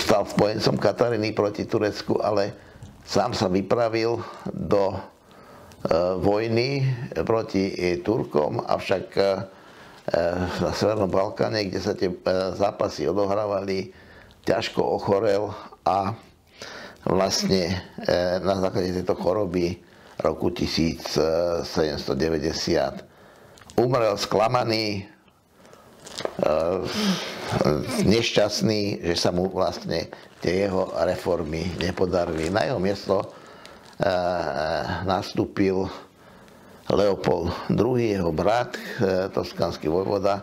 stal spojencom Kataríny proti Turecku, ale sám sa vypravil do vojny proti Turkom, avšak na Severnom Balkáne, kde sa tie zápasy odohrávali, ťažko ochorel a vlastne na základe tejto choroby roku 1790 umrel sklamaný, nešťastný, že sa mu vlastne tie jeho reformy nepodarili. Na jeho miesto nastúpil Leopold II, jeho brat, toskánsky vojvoda,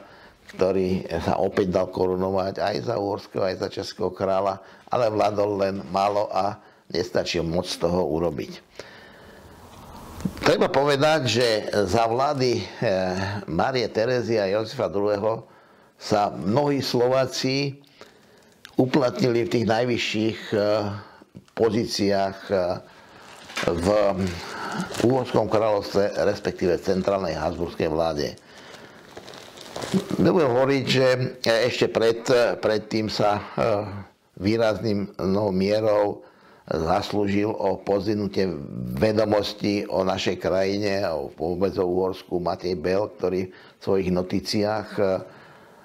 ktorý sa opäť dal korunovať aj za uhorského, aj za českého kráľa, ale vládol len málo a nestačil moc z toho urobiť. Treba povedať, že za vlády Márie Terézie a Jozefa II sa mnohí Slováci uplatnili v tých najvyšších pozíciách v Uhorskom kráľovstve, respektíve centrálnej habsburskej vláde. Nebudem hovoriť, že ešte predtým sa výrazným mierou zaslúžil o pozdvihnutie vedomostí o našej krajine a vôbec o Uhorsku Matej Bel, ktorý v svojich notíciách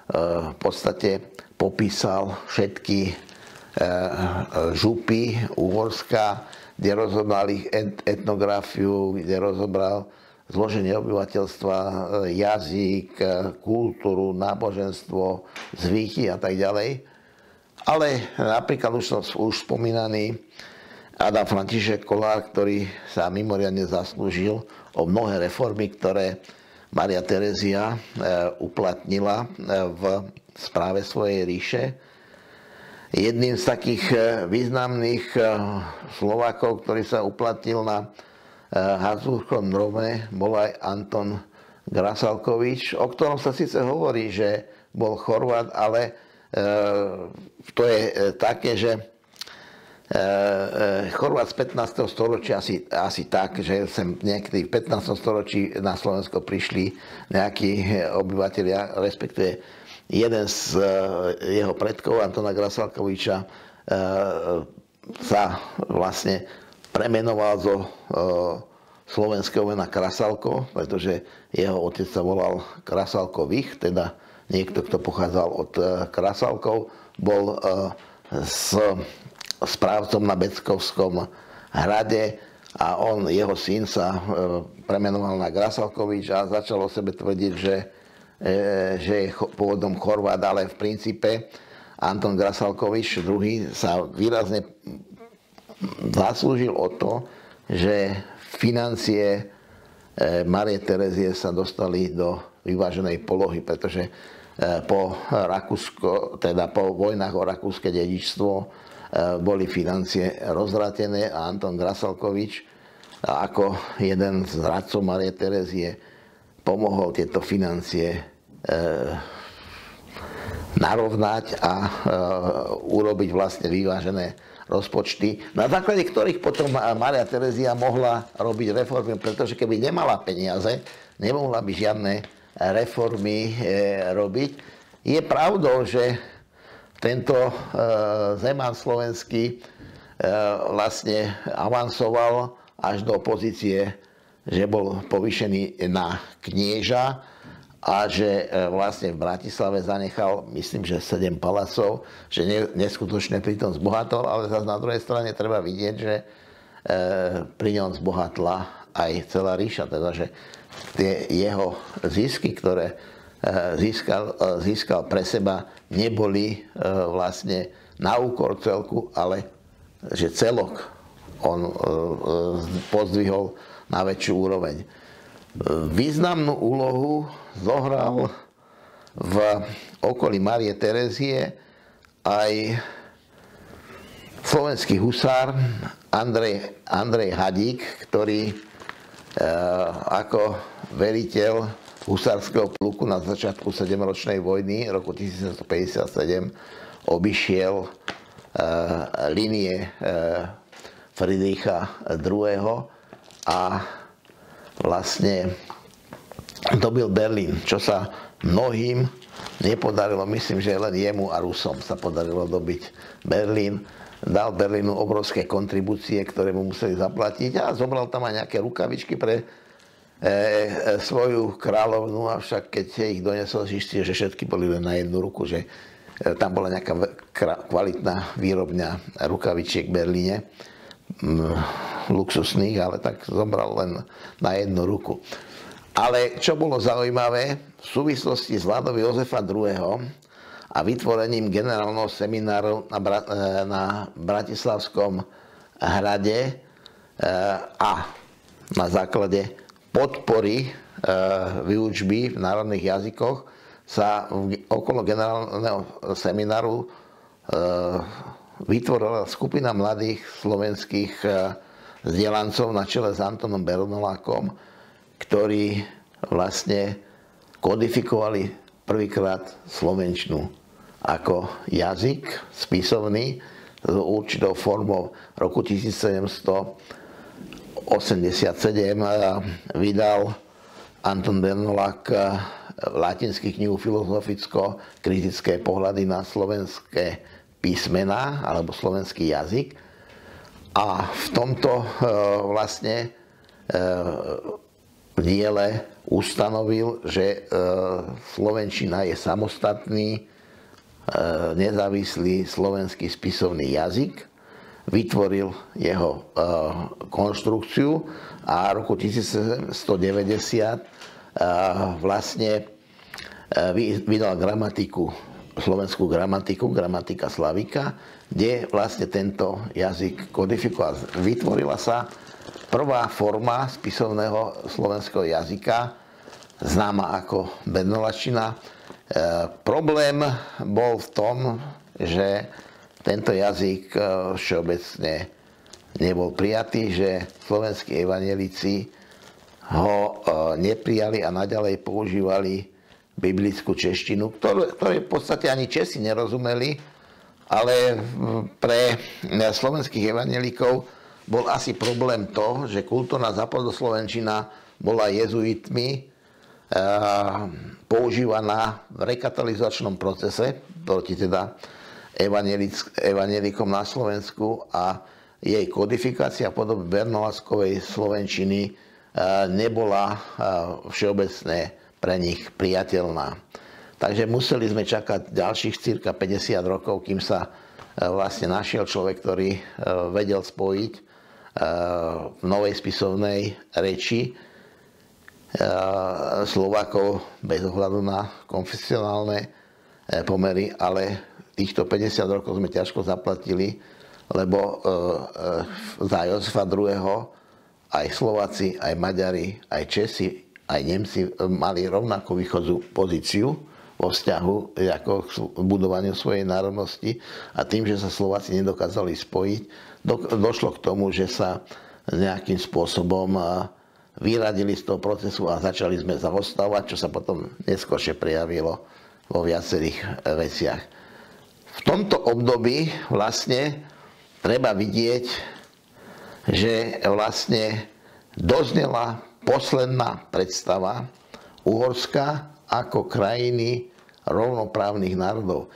v podstate popísal všetky župy Uhorska, kde rozobral ich etnografiu, kde rozobral zloženie obyvateľstva, jazyk, kultúru, náboženstvo, zvyky a tak ďalej. Ale napríklad už spomínaný Adam František Kollár, ktorý sa mimoriadne zaslúžil o mnohé reformy, ktoré Mária Terézia uplatnila v správe svojej ríše. Jedným z takých významných Slovákov, ktorý sa uplatnil na habsburskom tróne, bol aj Anton Grasalkovič, o ktorom sa síce hovorí, že bol Chorvát, ale to je také, že Chorvát z 15. storočia asi tak, že sem niekedy v 15. storočí na Slovensko prišli nejakí obyvatelia, respektíve jeden z jeho predkov, Antona Grasalkoviča, sa vlastne premenoval zo slovenského mena Krasalko, pretože jeho otec sa volal Krasalkovich, teda niekto, kto pochádzal od Krasalkov, bol správcom na Beckovskom hrade a jeho syn sa premenoval na Grasalkovič a začal o sebe tvrdiť, že je pôvodom Chorvát, ale v princípe Anton Grasalkovič II sa výrazne zaslúžil o to, že financie Márie Terézie sa dostali do vyváženej polohy, pretože po vojnách o rakúske dedičstvo boli financie rozvrátené a Anton Grasalkovič ako jeden z radcov Márie Terézie pomohol tieto financie narovnať a urobiť vlastne vyvážené rozpočty, na základe ktorých potom Mária Terézia mohla robiť reformy, pretože keby nemala peniaze, nemohla by žiadne reformy robiť. Je pravdou, že tento Zeman slovenský vlastne avansoval až do pozície, že bol povýšený na knieža a že vlastne v Bratislave zanechal, myslím, že 7 palacov, že neskutočne pri tom zbohatol, ale zase na druhej strane treba vidieť, že pri ňom zbohatla aj celá ríša, teda že tie jeho zisky, ktoré získal pre seba, neboli vlastne na úkor celku, ale že celok on pozdvihol na väčšiu úroveň. Významnú úlohu zohral v okolí Márie Terezie aj slovenský husár Andrej Hadík, ktorý ako veliteľ husárskeho pluku na začiatku 7-ročnej vojny roku 1757 obišiel línie Friedricha II. A vlastne dobil Berlín, čo sa mnohým nepodarilo. Myslím, že len jemu a Rusom sa podarilo dobiť Berlín. Dal Berlínu obrovské kontribúcie, ktoré mu museli zaplatiť a zobral tam aj nejaké rukavičky pre svoju kráľovnu, avšak keď ich donesol, zistil, že všetky boli len na jednu ruku, že tam bola nejaká kvalitná výrobňa rukavičiek v Berlíne, luxusných, ale tak zobral len na jednu ruku. Ale čo bolo zaujímavé, v súvislosti s vládou Jozefa II. A vytvorením generálneho semináru na Bratislavskom hrade a na základe podpory výučby v národných jazykoch sa okolo generálneho semináru vytvorila skupina mladých slovenských vzdelancov na čele s Antonom Bernolákom, ktorí vlastne kodifikovali prvýkrát slovenčinu ako jazyk spisovný s určitou formou. Roku 1787 vydal Anton Bernolák latinskú knihu Filozoficko-kritické pohľady na slovenské písmená alebo slovenský jazyk. A v tomto vlastne v diele ustanovil, že slovenčina je samostatný, nezávislý slovenský spisovný jazyk. Vytvoril jeho konštrukciu a roku 1790 vlastne vydal gramatiku, slovenskú gramatiku, gramatika slavika, kde vlastne tento jazyk kodifikoval. Vytvorila sa prvá forma spisovného slovenského jazyka, známa ako bernolačtina. Problém bol v tom, že tento jazyk všeobecne nebol prijatý, že slovenskí evanjelici ho neprijali a naďalej používali biblickú češtinu, ktorej v podstate ani Česi nerozumeli, ale pre slovenských evanjelikov bol asi problém to, že kultúrna západoslovenčina bola jezuitmi používaná v rekatolizačnom procese proti teda evanjelikom na Slovensku a jej kodifikácia v podobe bernoláskovej slovenčiny nebola všeobecne pre nich priateľná. Takže museli sme čakať ďalších cirka 50 rokov, kým sa vlastne našiel človek, ktorý vedel spojiť v novej spisovnej reči Slovákov bez ohľadu na konfesionálne pomery, ale týchto 50 rokov sme ťažko zaplatili, lebo za Jozefa II. Aj Slováci, aj Maďari, aj Česi, aj Nemci mali rovnakú východzú pozíciu vo vzťahu ako k budovaniu svojej národnosti a tým, že sa Slováci nedokázali spojiť, došlo k tomu, že sa nejakým spôsobom vyradili z toho procesu a začali sme zaostávať, čo sa potom neskôršie prejavilo vo viacerých veciach. V tomto období vlastne treba vidieť, že vlastne doznela posledná predstava Uhorska ako krajiny rovnoprávnych národov.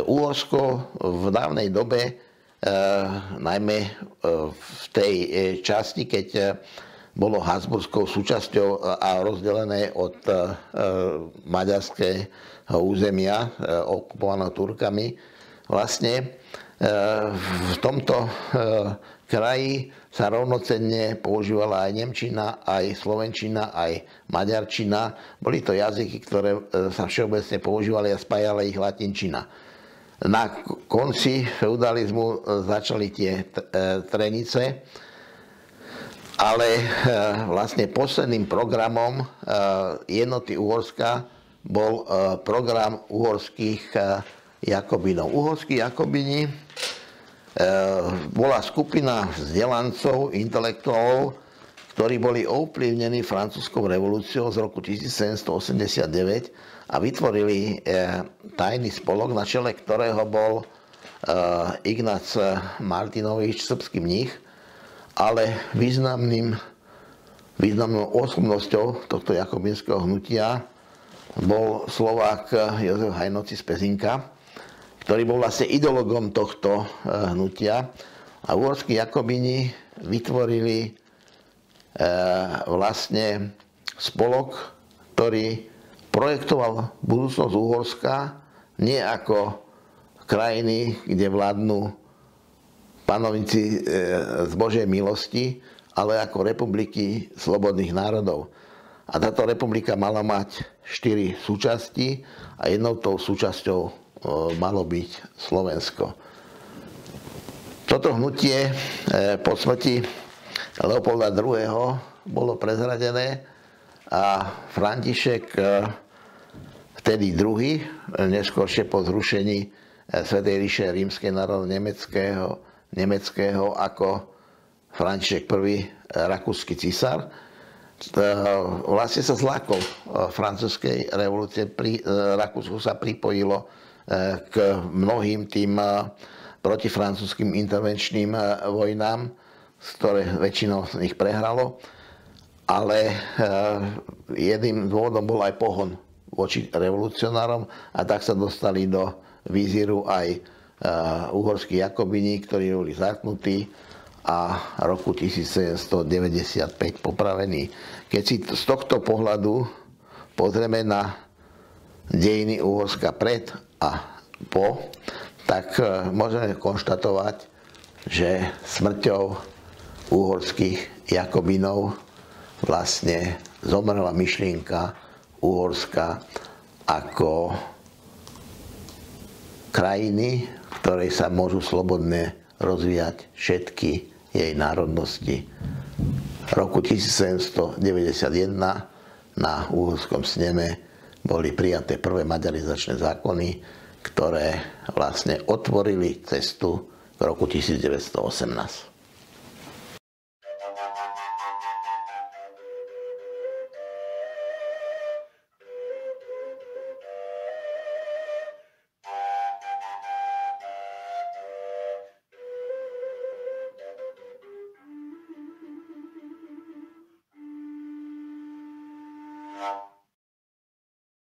Uhorsko v dávnej dobe, najmä v tej časti, keď bolo habsburskou súčasťou a rozdelené od maďarského územia, okupovaného Turkami. Vlastne v tomto kraji sa rovnocenne používala aj nemčina, aj slovenčina, aj maďarčina. Boli to jazyky, ktoré sa všeobecne používali a spájala ich latinčina. Na konci feudalizmu začali tie trenice, ale vlastne posledným programom jednoty Uhorska bol program uhorských Jakobinov. Uhorskí Jakobini bola skupina vzdelancov, intelektuálov, ktorí boli ovplyvnení francúzskou revolúciou z roku 1789 a vytvorili tajný spolok, na čele ktorého bol Ignác Martinovič, srbský mních, ale významnou osobnosťou tohto jakobinského hnutia bol Slovák Jozef Hajnoci z Pezinka, ktorý bol vlastne ideologom tohto hnutia. A uhorskí Jakobini vytvorili vlastne spolok, ktorý projektoval budúcnosť Uhorska nie ako krajiny, kde vládnu panovníci z Božej milosti, ale ako republiky slobodných národov. A táto republika mala mať 4 súčasti a jednou tou súčasťou malo byť Slovensko. Toto hnutie po smrti Leopolda II. Bolo prezradené a František, vtedy druhý, neskôršie po zrušení Svätej ríše rímskej nemeckého ako František I. rakúsky císar, vlastne sa zlákol francúzskej revolúcie. Rakúsku sa pripojilo k mnohým tým protifrancúzským intervenčným vojnám, ktoré väčšinou z nich prehralo, ale jedným dôvodom bol aj pohon voči revolucionárom a tak sa dostali do víziru aj uhorskí Jakobini, ktorí boli zatknutí a roku 1795 popravení. Keď si z tohto pohľadu pozrieme na dejiny Uhorska pred a po, tak môžeme konštatovať, že smrťou uhorských Jakobinov vlastne zomrela myšlienka Uhorska ako krajiny, v ktorej sa môžu slobodne rozvíjať všetky jej národnosti. V roku 1791 na Uhorskom sneme boli prijaté prvé maďarizačné zákony, ktoré vlastne otvorili cestu k roku 1918.